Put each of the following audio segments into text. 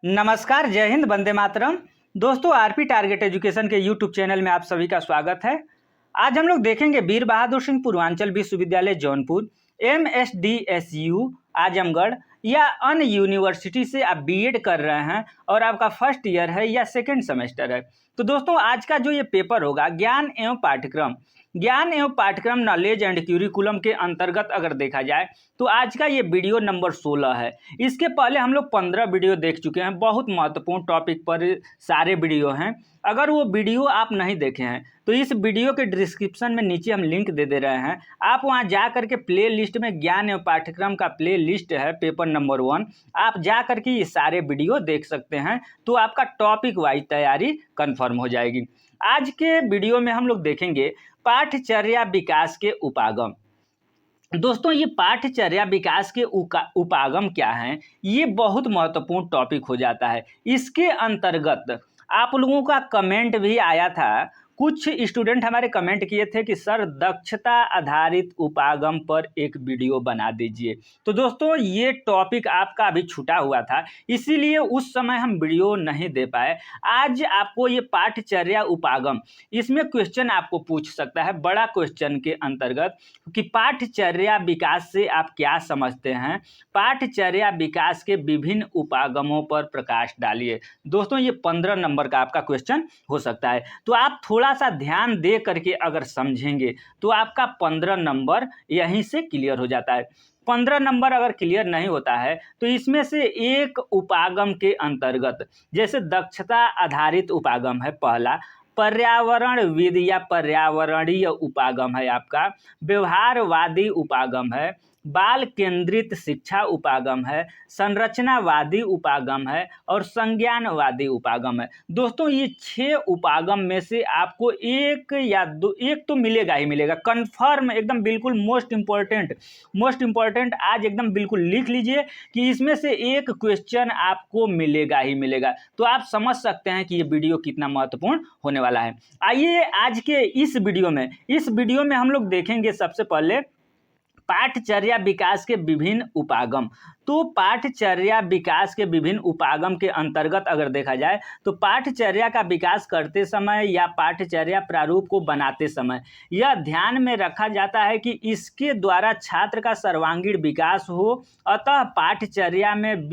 नमस्कार, जय हिंद, वंदे मातरम। दोस्तों, आरपी टारगेट एजुकेशन के यूट्यूब चैनल में आप सभी का स्वागत है। आज हम लोग देखेंगे वीर बहादुर सिंह पूर्वांचल विश्वविद्यालय जौनपुर, MSDSU आजमगढ़ या अन्य यूनिवर्सिटी से आप बीएड कर रहे हैं और आपका फर्स्ट ईयर है या सेकेंड सेमेस्टर है। तो दोस्तों, आज का जो ये पेपर होगा ज्ञान एवं पाठ्यक्रम नॉलेज एंड क्यूरिकुलम के अंतर्गत अगर देखा जाए तो आज का ये वीडियो नंबर 16 है। इसके पहले हम लोग 15 वीडियो देख चुके हैं, बहुत महत्वपूर्ण टॉपिक पर सारे वीडियो हैं। अगर वो वीडियो आप नहीं देखे हैं तो इस वीडियो के डिस्क्रिप्शन में नीचे हम लिंक दे रहे हैं, आप वहां जा करके प्ले लिस्ट में ज्ञान एवं पाठ्यक्रम का प्ले लिस्ट है पेपर नंबर 1, आप जा करके ये सारे वीडियो देख सकते हैं। तो आपका टॉपिक वाइज तैयारी कंफर्म हो जाएगी। आज के वीडियो में हम लोग देखेंगे पाठचर्या विकास के उपागम। दोस्तों, ये पाठचर्या विकास के उपागम क्या हैं, ये बहुत महत्वपूर्ण टॉपिक हो जाता है। इसके अंतर्गत आप लोगों का कमेंट भी आया था, कुछ स्टूडेंट हमारे कमेंट किए थे कि सर दक्षता आधारित उपागम पर एक वीडियो बना दीजिए। तो दोस्तों, ये टॉपिक आपका अभी छूटा हुआ था, इसीलिए उस समय हम वीडियो नहीं दे पाए। आज आपको ये पाठचर्या उपागम, इसमें क्वेश्चन आपको पूछ सकता है बड़ा क्वेश्चन के अंतर्गत कि पाठचर्या विकास से आप क्या समझते हैं, पाठचर्या विकास के विभिन्न उपागमों पर प्रकाश डालिए। दोस्तों, ये 15 नंबर का आपका क्वेश्चन हो सकता है। तो आप थोड़ा सा ध्यान दे करके अगर समझेंगे तो आपका 15 नंबर यहीं से क्लियर हो जाता है। 15 नंबर अगर क्लियर नहीं होता है तो इसमें से एक उपागम के अंतर्गत, जैसे दक्षता आधारित उपागम है पहला, पर्यावरणविद या पर्यावरणीय उपागम है आपका, व्यवहारवादी उपागम है, बाल केंद्रित शिक्षा उपागम है, संरचनावादी उपागम है और संज्ञानवादी उपागम है। दोस्तों, ये 6 उपागम में से आपको एक या दो, एक तो मिलेगा ही मिलेगा, कंफर्म, एकदम बिल्कुल मोस्ट इंपॉर्टेंट आज एकदम बिल्कुल लिख लीजिए कि इसमें से एक क्वेश्चन आपको मिलेगा ही मिलेगा। तो आप समझ सकते हैं कि ये वीडियो कितना महत्वपूर्ण होने वाला है। आइए आज के इस वीडियो में हम लोग देखेंगे सबसे पहले पाठचर्या विकास के विभिन्न उपागम। तो पाठचर्या विकास के विभिन्न उपागम के अंतर्गत अगर देखा जाए तो पाठचर्या का विकास करते समय या पाठचर्या प्रारूप को बनाते समय यह ध्यान में रखा जाता है कि इसके द्वारा छात्र का सर्वांगीण विकास हो। अतः पाठचर्या में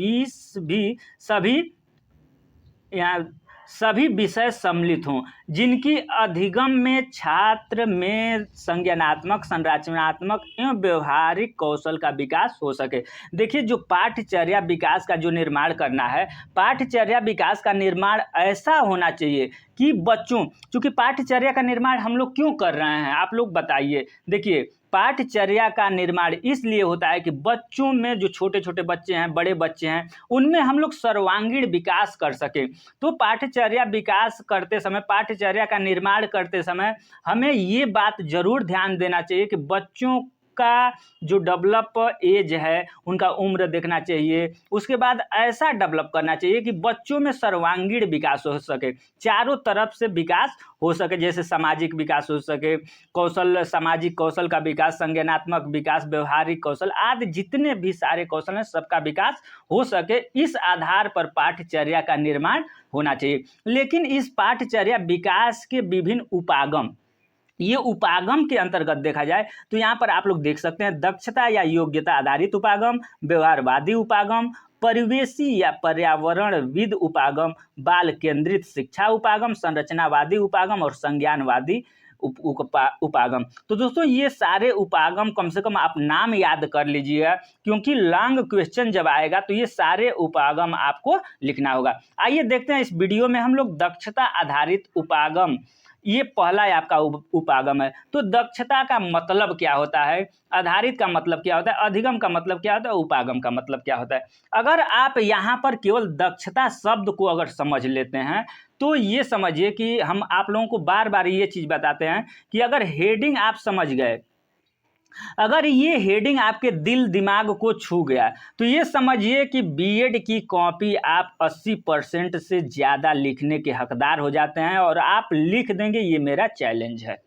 सभी विषय सम्मिलित हों जिनकी अधिगम में छात्र में संज्ञानात्मक, संरचनात्मक एवं व्यवहारिक कौशल का विकास हो सके। देखिए, जो पाठचर्या विकास का जो निर्माण करना है, पाठचर्या विकास का निर्माण ऐसा होना चाहिए कि बच्चों, चूंकि पाठचर्या का निर्माण हम लोग क्यों कर रहे हैं, आप लोग बताइए। देखिए, पाठचर्या का निर्माण इसलिए होता है कि बच्चों में जो छोटे छोटे बच्चे हैं, बड़े बच्चे हैं, उनमें हम लोग सर्वांगीण विकास कर सकें। तो पाठचर्या विकास करते समय, पाठचर्या का निर्माण करते समय हमें ये बात जरूर ध्यान देना चाहिए कि बच्चों का जो डेवलप एज है, उनका उम्र देखना चाहिए। उसके बाद ऐसा डेवलप करना चाहिए कि बच्चों में सर्वांगीण विकास हो सके, चारों तरफ से विकास हो सके, जैसे सामाजिक विकास हो सके, कौशल, सामाजिक कौशल का विकास, संज्ञानात्मक विकास, व्यवहारिक कौशल आदि जितने भी सारे कौशल हैं सबका विकास हो सके। इस आधार पर पाठचर्या का निर्माण होना चाहिए। लेकिन इस पाठचर्या विकास के विभिन्न उपागम, ये उपागम के अंतर्गत देखा जाए तो यहाँ पर आप लोग देख सकते हैं दक्षता या योग्यता आधारित उपागम, व्यवहारवादी उपागम, परिवेशी या पर्यावरणविद उपागम, बाल केंद्रित शिक्षा उपागम, संरचनावादी उपागम और संज्ञानवादी उपागम। तो दोस्तों, ये सारे उपागम कम से कम आप नाम याद कर लीजिएगा, क्योंकि लॉन्ग क्वेश्चन जब आएगा तो ये सारे उपागम आपको लिखना होगा। आइए देखते हैं इस वीडियो में हम लोग दक्षता आधारित उपागम, ये पहला आपका उपागम है। तो दक्षता का मतलब क्या होता है, आधारित का मतलब क्या होता है, अधिगम का मतलब क्या होता है, उपागम का मतलब क्या होता है। अगर आप यहाँ पर केवल दक्षता शब्द को अगर समझ लेते हैं तो ये समझिए कि हम आप लोगों को बार बार ये चीज़ बताते हैं कि अगर हेडिंग आप समझ गए, अगर ये हेडिंग आपके दिल दिमाग को छू गया तो ये समझिए कि बीएड की कॉपी आप 80% से ज़्यादा लिखने के हकदार हो जाते हैं और आप लिख देंगे, ये मेरा चैलेंज है।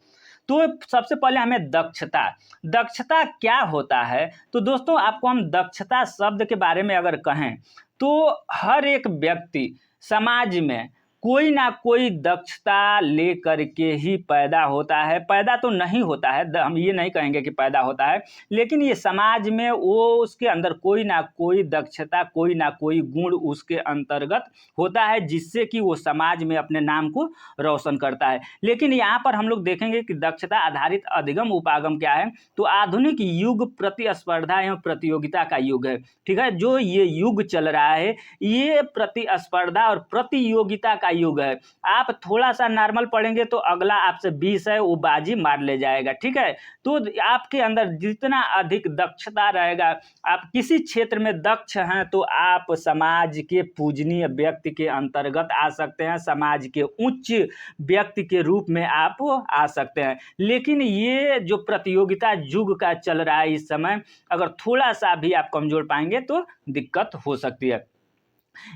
तो सबसे पहले हमें दक्षता क्या होता है। तो दोस्तों, आपको हम दक्षता शब्द के बारे में अगर कहें तो हर एक व्यक्ति समाज में कोई ना कोई दक्षता लेकर के ही पैदा होता है। पैदा तो नहीं होता है, हम ये नहीं कहेंगे कि पैदा होता है, लेकिन ये समाज में वो उसके अंदर कोई ना कोई दक्षता, कोई ना कोई गुण उसके अंतर्गत होता है, जिससे कि वो समाज में अपने नाम को रोशन करता है। लेकिन यहाँ पर हम लोग देखेंगे कि दक्षता आधारित अधिगम उपागम क्या है। तो आधुनिक युग प्रतिस्पर्धा एवं प्रतियोगिता का युग है। ठीक है, जो ये युग चल रहा है ये प्रतिस्पर्धा और प्रतियोगिता का युग है। आप थोड़ा सा नॉर्मल पढ़ेंगे तो अगला आपसे 20 है वो बाजी मार ले जाएगा। ठीक है, तो आपके अंदर जितना अधिक दक्षता रहेगा, आप किसी क्षेत्र में दक्ष हैं तो आप समाज के पूजनीय व्यक्ति के अंतर्गत आ सकते हैं, समाज के उच्च व्यक्ति के रूप में आप आ सकते हैं। लेकिन ये जो प्रतियोगिता युग का चल रहा है इस समय, अगर थोड़ा सा भी आप कमजोर पाएंगे तो दिक्कत हो सकती है।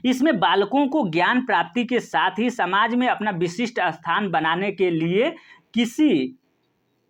इसमें बालकों को ज्ञान प्राप्ति के साथ ही समाज में अपना विशिष्ट स्थान बनाने के लिए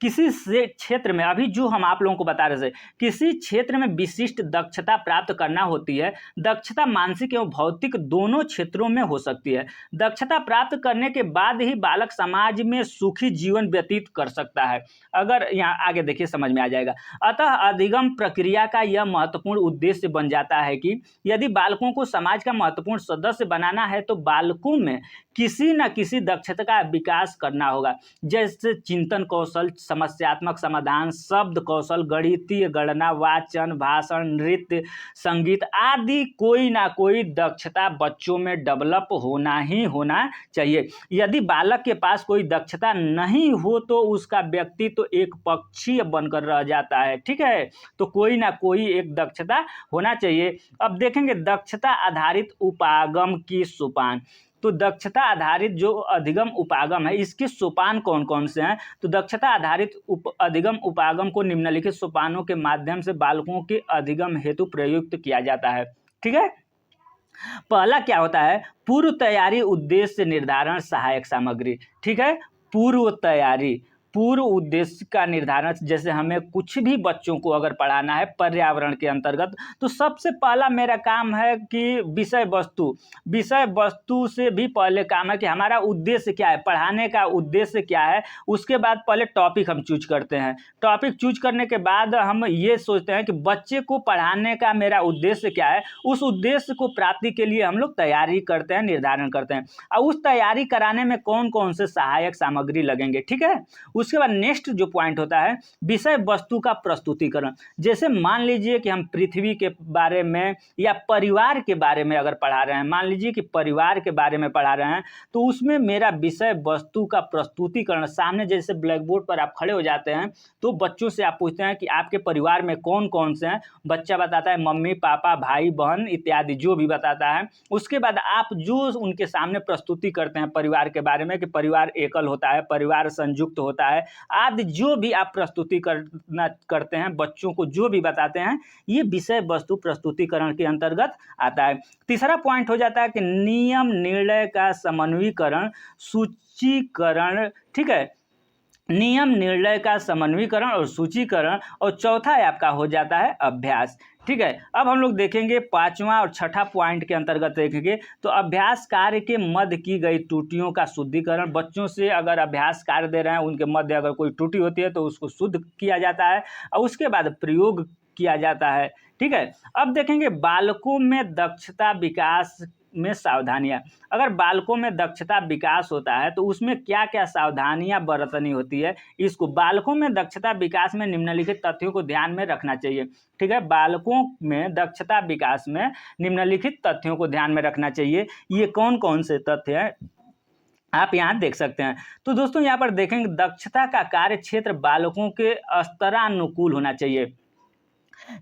किसी से क्षेत्र में, अभी जो हम आप लोगों को बता रहे थे, किसी क्षेत्र में विशिष्ट दक्षता प्राप्त करना होती है। दक्षता मानसिक एवं भौतिक दोनों क्षेत्रों में हो सकती है। दक्षता प्राप्त करने के बाद ही बालक समाज में सुखी जीवन व्यतीत कर सकता है। अगर यहाँ आगे देखिए समझ में आ जाएगा। अतः अधिगम प्रक्रिया का यह महत्वपूर्ण उद्देश्य बन जाता है कि यदि बालकों को समाज का महत्वपूर्ण सदस्य बनाना है तो बालकों में किसी न किसी दक्षता का विकास करना होगा, जैसे चिंतन कौशल, समस्यात्मक समाधान, शब्द कौशल, गणितीय गणना, वाचन, भाषण, नृत्य, संगीत आदि कोई ना कोई दक्षता बच्चों में डेवलप होना ही होना चाहिए। यदि बालक के पास कोई दक्षता नहीं हो तो उसका व्यक्तित्व तो एक पक्षीय बनकर रह जाता है। ठीक है, तो कोई ना कोई एक दक्षता होना चाहिए। अब देखेंगे दक्षता आधारित उपागम की सोपान। तो दक्षता आधारित जो अधिगम उपागम है इसके सोपान कौन कौन से हैं। तो दक्षता आधारित अधिगम उपागम को निम्नलिखित सोपानों के माध्यम से बालकों के अधिगम हेतु प्रयुक्त किया जाता है। ठीक है, पहला क्या होता है, पूर्व तैयारी, उद्देश्य निर्धारण, सहायक सामग्री। ठीक है, पूर्व उद्देश्य का निर्धारण, जैसे हमें कुछ भी बच्चों को अगर पढ़ाना है पर्यावरण के अंतर्गत, तो सबसे पहला मेरा काम है कि विषय वस्तु से भी पहले काम है कि हमारा उद्देश्य क्या है, पढ़ाने का उद्देश्य क्या है। उसके बाद पहले टॉपिक हम चूज करते हैं। टॉपिक चूज करने के बाद हम ये सोचते हैं कि बच्चे को पढ़ाने का मेरा उद्देश्य क्या है। उस उद्देश्य को प्राप्ति के लिए हम लोग तैयारी करते हैं, निर्धारण करते हैं, और उस तैयारी कराने में कौन कौन से सहायक सामग्री लगेंगे। ठीक है, उसके बाद नेक्स्ट जो पॉइंट होता है विषय वस्तु का प्रस्तुतिकरण। जैसे मान लीजिए कि हम पृथ्वी के बारे में या परिवार के बारे में अगर पढ़ा रहे हैं, मान लीजिए कि परिवार के बारे में पढ़ा रहे हैं, तो उसमें मेरा विषय वस्तु का प्रस्तुतिकरण, सामने जैसे ब्लैक बोर्ड पर आप खड़े हो जाते हैं तो बच्चों से आप पूछते हैं कि आपके परिवार में कौन कौन से हैं। बच्चा बताता है मम्मी पापा भाई बहन इत्यादि जो भी बताता है। उसके बाद आप जो उनके सामने प्रस्तुति करते हैं परिवार के बारे में कि परिवार एकल होता है, परिवार संयुक्त होता है आदि, जो भी आप प्रस्तुति करते हैं बच्चों को जो भी बताते हैं, ये विषय वस्तु प्रस्तुतिकरण के अंतर्गत आता है। तीसरा पॉइंट हो जाता है कि नियम निर्णय का समन्वयीकरण, सूचीकरण। ठीक है, नियम निर्णय का समन्वयीकरण और सूचीकरण। और चौथा आपका हो जाता है अभ्यास। ठीक है, अब हम लोग देखेंगे पांचवा और छठा पॉइंट के अंतर्गत देखेंगे तो अभ्यास कार्य के मध्य की गई त्रुटियों का शुद्धिकरण। बच्चों से अगर अभ्यास कार्य दे रहे हैं, उनके मध्य अगर कोई त्रुटि होती है तो उसको शुद्ध किया जाता है और उसके बाद प्रयोग किया जाता है। ठीक है, अब देखेंगे बालकों में दक्षता विकास में सावधानियां। अगर बालकों में दक्षता विकास होता है तो उसमें क्या क्या सावधानियां बरतनी होती है। इसको बालकों में दक्षता विकास में निम्नलिखित तथ्यों को ध्यान में रखना चाहिए। ठीक है, बालकों में दक्षता विकास में निम्नलिखित तथ्यों को ध्यान में रखना चाहिए। ये कौन कौन से तथ्य हैं आप यहाँ देख सकते हैं। तो दोस्तों यहाँ पर देखेंगे दक्षता का कार्य क्षेत्र बालकों के स्तरानुकूल होना चाहिए।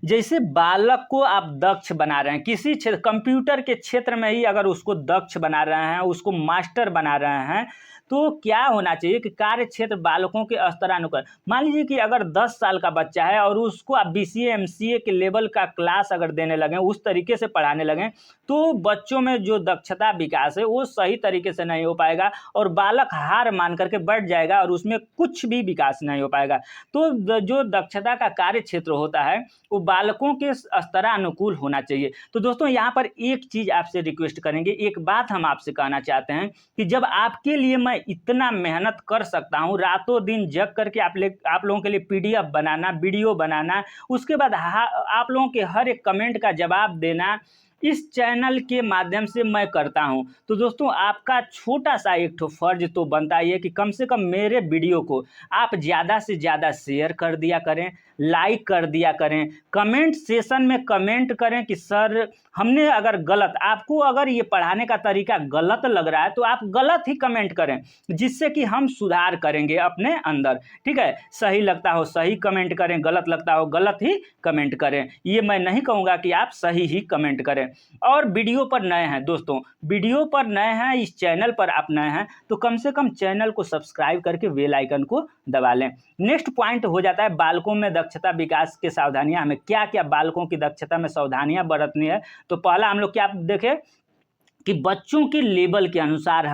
जैसे बालक को आप दक्ष बना रहे हैं किसी क्षेत्र, कंप्यूटर के क्षेत्र में ही अगर उसको दक्ष बना रहे हैं, उसको मास्टर बना रहे हैं, तो क्या होना चाहिए कि कार्य क्षेत्र बालकों के स्तरानुसार। मान लीजिए कि अगर 10 साल का बच्चा है और उसको आप BCA MCA के लेवल का क्लास अगर देने लगें, उस तरीके से पढ़ाने लगें, तो बच्चों में जो दक्षता विकास है वो सही तरीके से नहीं हो पाएगा और बालक हार मान करके बैठ जाएगा और उसमें कुछ भी विकास नहीं हो पाएगा। तो जो दक्षता का कार्य क्षेत्र होता है वो बालकों के स्तरानुकूल होना चाहिए। तो दोस्तों यहाँ पर एक चीज़ आपसे रिक्वेस्ट करेंगे, एक बात हम आपसे कहना चाहते हैं कि जब आपके लिए मैं इतना मेहनत कर सकता हूँ, रातों दिन जग करके आप लोगों के लिए पीडीएफ बनाना, वीडियो बनाना, उसके बाद आप लोगों के हर एक कमेंट का जवाब देना, इस चैनल के माध्यम से मैं करता हूं। तो दोस्तों आपका छोटा सा एक ठो फर्ज तो बनता ही है कि कम से कम मेरे वीडियो को आप ज़्यादा से ज़्यादा शेयर कर दिया करें, लाइक कर दिया करें, कमेंट सेशन में कमेंट करें कि सर हमने अगर गलत, आपको अगर ये पढ़ाने का तरीका गलत लग रहा है तो आप गलत ही कमेंट करें, जिससे कि हम सुधार करेंगे अपने अंदर। ठीक है, सही लगता हो सही कमेंट करें, गलत लगता हो गलत ही कमेंट करें। ये मैं नहीं कहूँगा कि आप सही ही कमेंट करें। और वीडियो पर नए हैं दोस्तों, वीडियो पर नए हैं, इस चैनल पर आप नए हैं तो कम से कम चैनल को सब्सक्राइब करके बेल आइकन को दबा लें। नेक्स्ट पॉइंट हो जाता है बालकों में दक्षता विकास के सावधानियां, हमें क्या क्या बालकों की दक्षता में सावधानियां बरतनी है। तो पहला हम लोग क्या देखें कि बच्चों के लेवल के अनुसार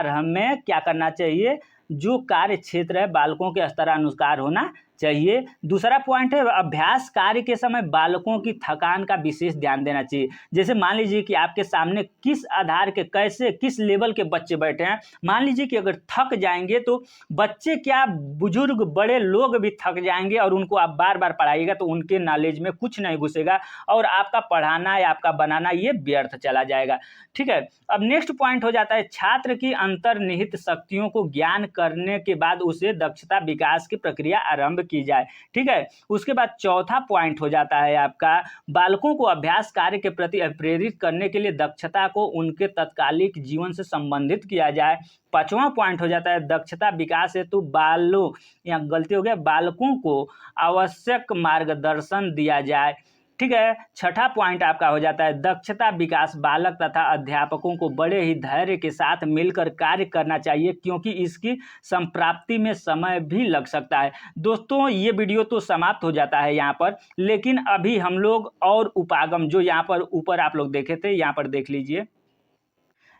हमें क्या करना चाहिए, जो कार्य क्षेत्र है बालकों के स्तरानुसार होना चाहिए। दूसरा पॉइंट है अभ्यास कार्य के समय बालकों की थकान का विशेष ध्यान देना चाहिए। जैसे मान लीजिए कि आपके सामने किस आधार के कैसे किस लेवल के बच्चे बैठे हैं, मान लीजिए कि अगर थक जाएंगे तो बच्चे क्या बुजुर्ग बड़े लोग भी थक जाएंगे और उनको आप बार बार पढ़ाइएगा तो उनके नॉलेज में कुछ नहीं घुसेगा और आपका पढ़ाना या आपका बनाना ये व्यर्थ चला जाएगा। ठीक है, अब नेक्स्ट पॉइंट हो जाता है छात्र की अंतर्निहित शक्तियों को ज्ञान करने के बाद उसे दक्षता विकास की प्रक्रिया आरंभ की जाए। ठीक है, उसके बाद चौथा पॉइंट हो जाता है आपका बालकों को अभ्यास कार्य के प्रति प्रेरित करने के लिए दक्षता को उनके तत्कालिक जीवन से संबंधित किया जाए। पांचवा पॉइंट हो जाता है दक्षता विकास हेतु बालों या गलती हो गया बालकों को आवश्यक मार्गदर्शन दिया जाए। ठीक है, छठा पॉइंट आपका हो जाता है दक्षता विकास बालक तथा अध्यापकों को बड़े ही धैर्य के साथ मिलकर कार्य करना चाहिए क्योंकि इसकी संप्राप्ति में समय भी लग सकता है। दोस्तों ये वीडियो तो समाप्त हो जाता है यहाँ पर, लेकिन अभी हम लोग और उपागम जो यहाँ पर ऊपर आप लोग देखे थे यहाँ पर देख लीजिए।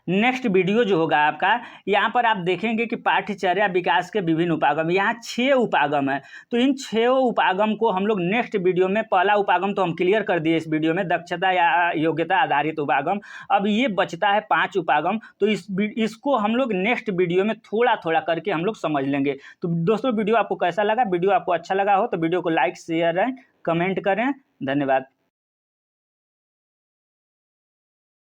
नेक्स्ट वीडियो जो होगा आपका, यहाँ पर आप देखेंगे कि पाठ्यचर्या विकास के विभिन्न उपागम, यहाँ 6 उपागम है। तो इन 6 उपागम को हम लोग नेक्स्ट वीडियो में, पहला उपागम तो हम क्लियर कर दिए इस वीडियो में, दक्षता या योग्यता आधारित उपागम। अब ये बचता है 5 उपागम, तो इसको हम लोग नेक्स्ट वीडियो में थोड़ा थोड़ा करके हम लोग समझ लेंगे। तो दोस्तों वीडियो आपको कैसा लगा, वीडियो आपको अच्छा लगा हो तो वीडियो को लाइक शेयर एंड कमेंट करें। धन्यवाद।